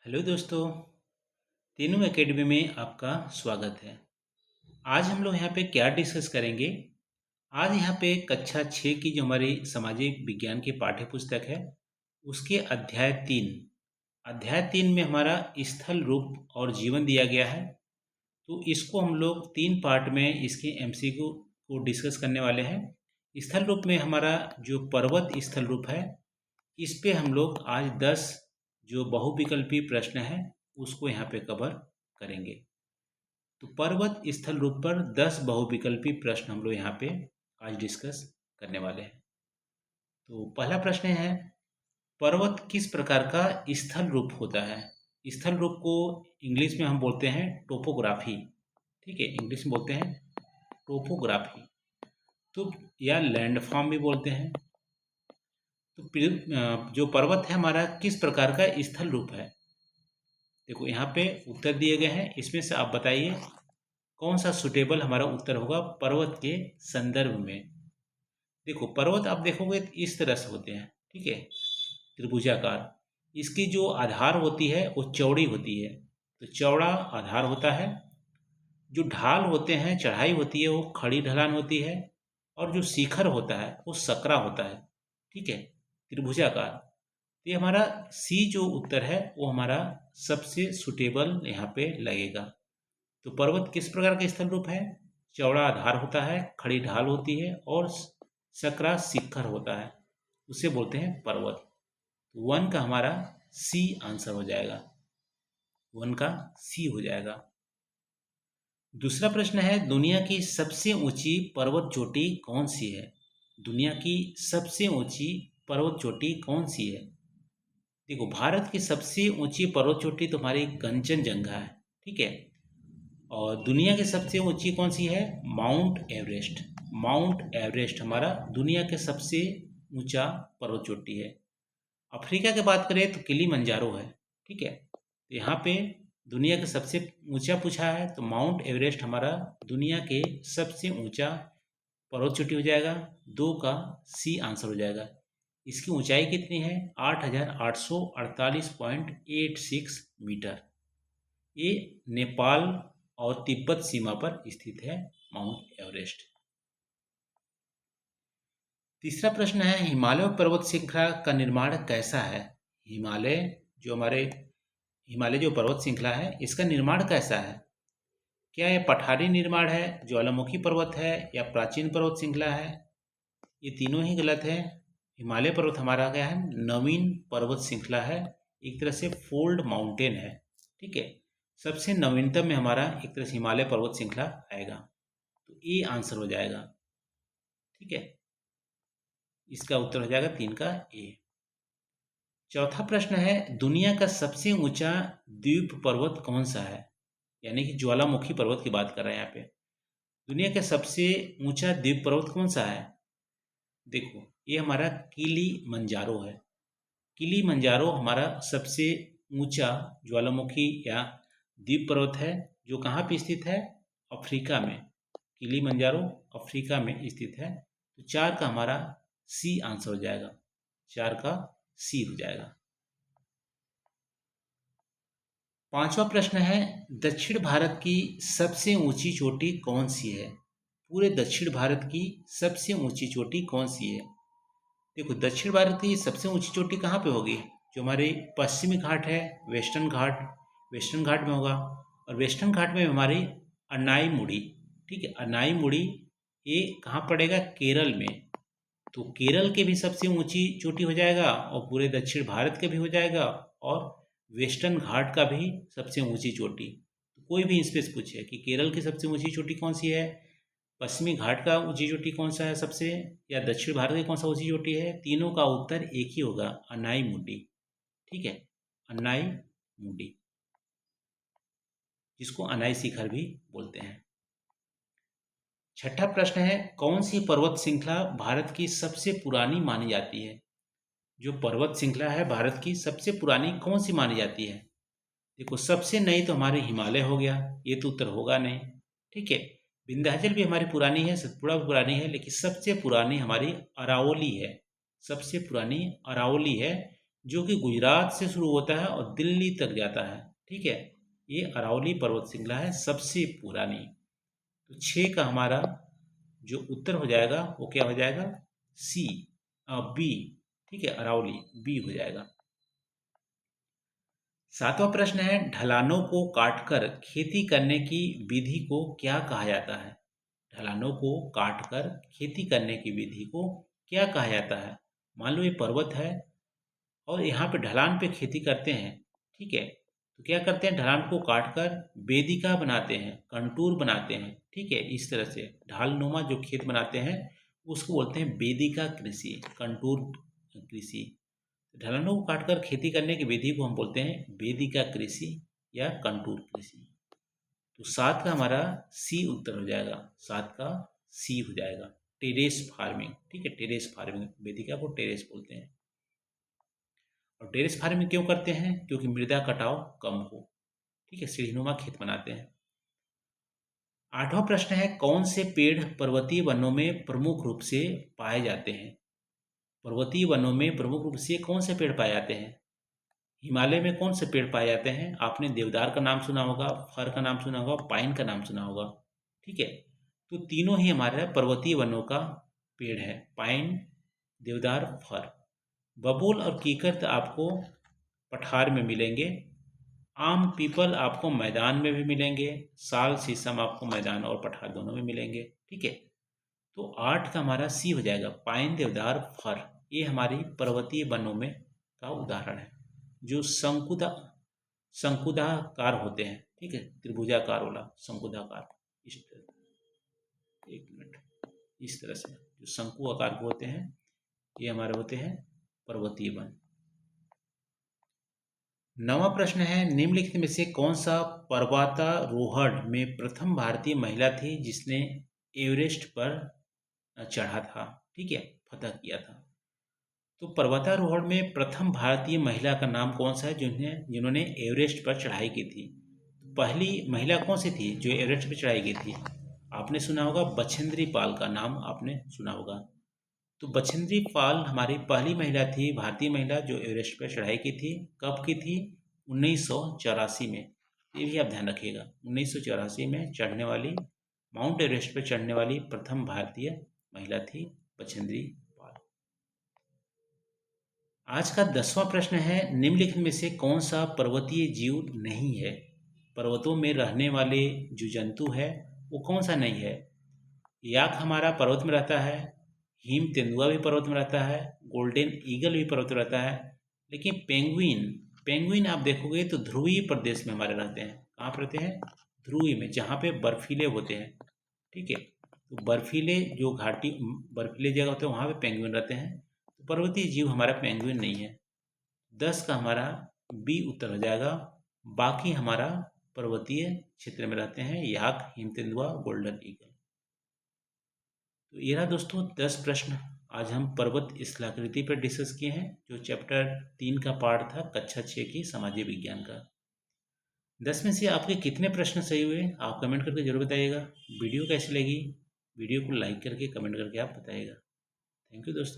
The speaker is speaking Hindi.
हेलो दोस्तों। तीनों एकेडमी में आपका स्वागत है। आज हम लोग यहाँ पे क्या डिस्कस करेंगे। आज यहाँ पे कक्षा 6 की जो हमारी सामाजिक विज्ञान की पाठ्य पुस्तक है उसके अध्याय 3 में हमारा स्थल रूप और जीवन दिया गया है। तो इसको हम लोग 3 पार्ट में इसके एमसीक्यू को डिस्कस करने वाले हैं। स्थल रूप में हमारा जो पर्वत स्थल रूप है इस पे हम लोग आज 10 जो बहुविकल्पी प्रश्न है उसको यहाँ पे कवर करेंगे। तो पर्वत स्थल रूप पर 10 बहुविकल्पी प्रश्न हम लोग यहाँ पे आज डिस्कस करने वाले हैं। तो पहला प्रश्न है, पर्वत किस प्रकार का स्थल रूप होता है। स्थल रूप को इंग्लिश में हम बोलते हैं टोपोग्राफी। ठीक है, इंग्लिश में बोलते हैं टोपोग्राफी, तो या लैंडफॉर्म भी बोलते हैं। तो जो पर्वत है हमारा किस प्रकार का स्थल रूप है। देखो यहाँ पे उत्तर दिए गए हैं, इसमें से आप बताइए कौन सा सुटेबल हमारा उत्तर होगा पर्वत के संदर्भ में। देखो पर्वत आप देखोगे तो इस तरह से होते हैं, ठीक है, त्रिभुजाकार। इसकी जो आधार होती है वो चौड़ी होती है, तो चौड़ा आधार होता है। जो ढाल होते हैं, चढ़ाई होती है, वो खड़ी ढलान होती है। और जो शिखर होता है वो सकरा होता है। ठीक है, त्रिभुजाकार। तो ये हमारा सी जो उत्तर है वो हमारा सबसे सुटेबल यहाँ पे लगेगा। तो पर्वत किस प्रकार का स्थल रूप है। चौड़ा आधार होता है, खड़ी ढाल होती है और सकरा शिखर होता है, उसे बोलते हैं पर्वत। वन का हमारा सी आंसर हो जाएगा, वन का सी हो जाएगा। दूसरा प्रश्न है, दुनिया की सबसे ऊंची पर्वत चोटी कौन सी है। दुनिया की सबसे ऊंची पर्वत चोटी कौन सी है। देखो भारत की सबसे ऊंची पर्वत चोटी तो हमारी कंचनजंगा है, ठीक है। और दुनिया की सबसे ऊंची कौन सी है, माउंट एवरेस्ट। माउंट एवरेस्ट हमारा दुनिया के सबसे ऊंचा पर्वत चोटी है। अफ्रीका की बात करें तो किलीमंजारो है, ठीक है। तो यहाँ पे दुनिया के सबसे ऊंचा पूछा है तो माउंट एवरेस्ट हमारा दुनिया के सबसे ऊंचा पर्वत चोटी हो जाएगा। 2 का सी आंसर हो जाएगा। इसकी ऊंचाई कितनी है, 8,848.86 मीटर। ये नेपाल और तिब्बत सीमा पर स्थित है माउंट एवरेस्ट। तीसरा प्रश्न है, हिमालय पर्वत श्रृंखला का निर्माण कैसा है। हिमालय जो पर्वत श्रृंखला है इसका निर्माण कैसा है। क्या यह पठारी निर्माण है, ज्वालामुखी पर्वत है, या प्राचीन पर्वत श्रृंखला है। ये तीनों ही गलत है। हिमालय पर्वत हमारा क्या है, नवीन पर्वत श्रृंखला है, एक तरह से फोल्ड माउंटेन है, ठीक है। सबसे नवीनतम में हमारा एक तरह से हिमालय पर्वत श्रृंखला आएगा, तो ए आंसर हो जाएगा, ठीक है। इसका उत्तर हो जाएगा 3 का ए। चौथा प्रश्न है, दुनिया का सबसे ऊंचा द्वीप पर्वत कौन सा है। यानी कि ज्वालामुखी पर्वत की बात कर रहे हैं यहाँ पे। दुनिया का सबसे ऊंचा द्वीप पर्वत कौन सा है। देखो ये हमारा किलीमंजारो है। किलीमंजारो हमारा सबसे ऊंचा ज्वालामुखी या द्वीप पर्वत है, जो कहाँ पे स्थित है, अफ्रीका में। किलीमंजारो अफ्रीका में स्थित है। तो 4 का हमारा सी आंसर हो जाएगा, 4 का सी हो जाएगा। पांचवा प्रश्न है, दक्षिण भारत की सबसे ऊंची चोटी कौन सी है। पूरे दक्षिण भारत की सबसे ऊंची चोटी कौन सी है। देखो दक्षिण भारत की सबसे ऊंची चोटी कहाँ पे होगी, जो हमारे पश्चिमी घाट है, वेस्टर्न घाट में होगा। और वेस्टर्न घाट में हमारी अनाईमुड़ी, ठीक है, अनाईमुड़ी ये कहाँ पड़ेगा, केरल में। तो केरल के भी सबसे ऊंची चोटी हो जाएगा और पूरे दक्षिण भारत के भी हो जाएगा, और वेस्टर्न घाट का भी सबसे ऊंची चोटी। तो कोई भी इस पे पूछे कि केरल की सबसे ऊंची चोटी कौन सी है, पश्चिमी घाट का ऊंची चोटी कौन सा है सबसे, या दक्षिण भारत की कौन सा ऊंची चोटी है, तीनों का उत्तर एक ही होगा, अनाईमुडी, ठीक है, अनाईमुडी, जिसको अनाई शिखर भी बोलते हैं। छठा प्रश्न है, कौन सी पर्वत श्रृंखला भारत की सबसे पुरानी मानी जाती है। जो पर्वत श्रृंखला है भारत की सबसे पुरानी कौन सी मानी जाती है। देखो सबसे नई तो हमारे हिमालय हो गया, ये तो उत्तर होगा नहीं, ठीक है। विंध्याचल भी हमारी पुरानी है, सतपुड़ा भी पुरानी है, लेकिन सबसे पुरानी हमारी अरावली है, सबसे पुरानी अरावली है, जो कि गुजरात से शुरू होता है और दिल्ली तक जाता है। ठीक है, ये अरावली पर्वत श्रृंखला है, सबसे पुरानी। तो 6 का हमारा जो उत्तर हो जाएगा वो क्या हो जाएगा? सी, बी। ठीक है, अरावली बी हो जाएगा। 7वां प्रश्न है, ढलानों को काटकर खेती करने की विधि को क्या कहा जाता है? ढलानों को काटकर खेती करने की विधि को क्या कहा जाता है? मान लो ये पर्वत है और यहाँ पे ढलान पे खेती करते हैं। ठीक है, तो क्या करते हैं, ढलान को काटकर वेदिका बनाते हैं, कंटूर बनाते हैं। ठीक है, इस तरह से ढालनुमा जो खेत बनाते हैं उसको बोलते हैं वेदिका कृषि, कंटूर कृषि। ढलानों को काटकर खेती करने की विधि को हम बोलते हैं वेदिका कृषि या कंटूर कृषि। तो 7 का हमारा सी उत्तर हो जाएगा, 7 का सी हो जाएगा, टेरेस फार्मिंग। ठीक है, टेरेस फार्मिंग, वेदिका को टेरेस बोलते हैं। और टेरेस फार्मिंग क्यों करते हैं? क्योंकि मृदा कटाव कम हो। ठीक है, सीढ़ीनुमा खेत बनाते हैं। 8वां प्रश्न है, कौन से पेड़ पर्वतीय वनों में प्रमुख रूप से पाए जाते हैं? पर्वतीय वनों में प्रमुख रूप से कौन से पेड़ पाए जाते हैं? हिमालय में कौन से पेड़ पाए जाते हैं? आपने देवदार का नाम सुना होगा, फर का नाम सुना होगा, पाइन का नाम सुना होगा। ठीक है, तो तीनों ही हमारे पर्वतीय वनों का पेड़ है, पाइन, देवदार, फर। बबूल और कीकर आपको पठार में मिलेंगे। आम पीपल आपको मैदान में भी मिलेंगे। साल शीशम आपको मैदान और पठार दोनों में मिलेंगे। ठीक है, तो 8 का हमारा सी हो जाएगा, पाइन, देवदार, फर। ये हमारी पर्वतीय वनों में का उदाहरण है जो शंकुधाकार होते हैं। ठीक है, त्रिभुजाकार वाला शंकुधाकार, इस तरह, एक मिनट, इस तरह से जो शंकु आकार के होते हैं ये हमारे होते हैं पर्वतीय वन। 9वां प्रश्न है, निम्नलिखित में से कौन सा पर्वतारोहण में प्रथम भारतीय महिला थी जिसने एवरेस्ट पर चढ़ा था? ठीक है, फतह किया था। तो पर्वतारोहण में प्रथम भारतीय महिला का नाम कौन सा है जिन्होंने एवरेस्ट पर चढ़ाई की थी? पहली महिला कौन सी थी जो एवरेस्ट पर चढ़ाई की थी? आपने सुना होगा बछेंद्री पाल का नाम आपने सुना होगा। तो बछेंद्री पाल हमारी पहली महिला थी, भारतीय महिला जो एवरेस्ट पर चढ़ाई की थी। कब की थी? 1984 में। ये भी आप ध्यान रखिएगा, 1984 में चढ़ने वाली, माउंट एवरेस्ट पर चढ़ने वाली प्रथम भारतीय महिला थी बछेंद्री पाल। आज का 10वां प्रश्न है, निम्नलिखित में से कौन सा पर्वतीय जीव नहीं है? पर्वतों में रहने वाले जो जंतु है वो कौन सा नहीं है? याक हमारा पर्वत में रहता है, हिम तेंदुआ भी पर्वत में रहता है, गोल्डन ईगल भी पर्वत में रहता है, लेकिन पेंगुइन, पेंगुइन आप देखोगे तो ध्रुवीय प्रदेश में हमारे रहते हैं। कहाँ पर रहते हैं? ध्रुवीय में, जहाँ पे बर्फीले होते हैं। ठीक है, तो बर्फीले जो घाटी, बर्फीले जगह होते हैं वहाँ पे पेंगुइन रहते हैं। तो पर्वतीय जीव हमारा पेंगुइन नहीं है। 10 का हमारा बी उत्तर हो जाएगा। बाकी हमारा पर्वतीय क्षेत्र में रहते हैं, याक, हिम तेंदुआ, गोल्डन ईगल। तो ये रहा दोस्तों 10 प्रश्न। आज हम पर्वत स्थलाकृति पर डिस्कस किए हैं, जो चैप्टर 3 का पार्ट था कक्षा 6 की सामाजिक विज्ञान का। 10 में से आपके कितने प्रश्न सही हुए आप कमेंट करके जरूर बताइएगा। वीडियो कैसी लगी, वीडियो को लाइक करके कमेंट करके आप बताइएगा। थैंक यू दोस्तों।